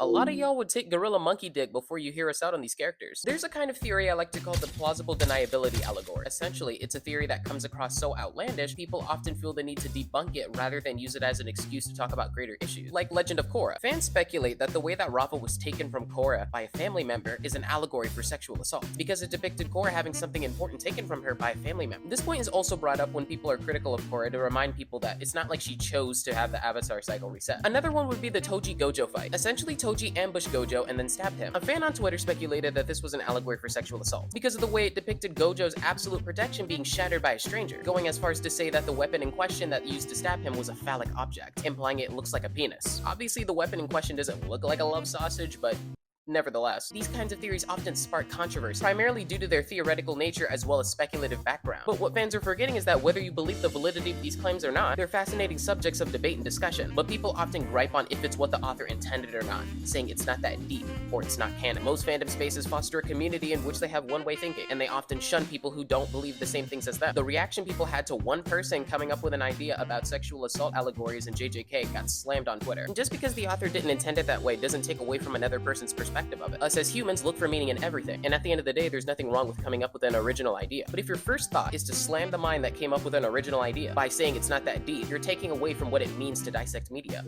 A lot of y'all would take gorilla monkey dick before you hear us out on these characters. There's a kind of theory I like to call the plausible deniability allegory. Essentially, it's a theory that comes across so outlandish, people often feel the need to debunk it rather than use it as an excuse to talk about greater issues. Like Legend of Korra. Fans speculate that the way that Rafa was taken from Korra by a family member is an allegory for sexual assault, because it depicted Korra having something important taken from her by a family member. This point is also brought up when people are critical of Korra to remind people that it's not like she chose to have the Avatar cycle reset. Another one would be the Toji Gojo fight. Essentially, Toji ambushed Gojo and then stabbed him. A fan on Twitter speculated that this was an allegory for sexual assault because of the way it depicted Gojo's absolute protection being shattered by a stranger, going as far as to say that the weapon in question that used to stab him was a phallic object, implying it looks like a penis. Obviously, the weapon in question doesn't look like a love sausage, but nevertheless, these kinds of theories often spark controversy, primarily due to their theoretical nature as well as speculative background. But what fans are forgetting is that whether you believe the validity of these claims or not, they're fascinating subjects of debate and discussion. But people often gripe on if it's what the author intended or not, saying it's not that deep, or it's not canon. Most fandom spaces foster a community in which they have one-way thinking, and they often shun people who don't believe the same things as them. The reaction people had to one person coming up with an idea about sexual assault allegories in JJK got slammed on Twitter. And just because the author didn't intend it that way doesn't take away from another person's perspective of it. Us as humans look for meaning in everything, and at the end of the day, there's nothing wrong with coming up with an original idea. But if your first thought is to slam the mind that came up with an original idea by saying it's not that deep, you're taking away from what it means to dissect media.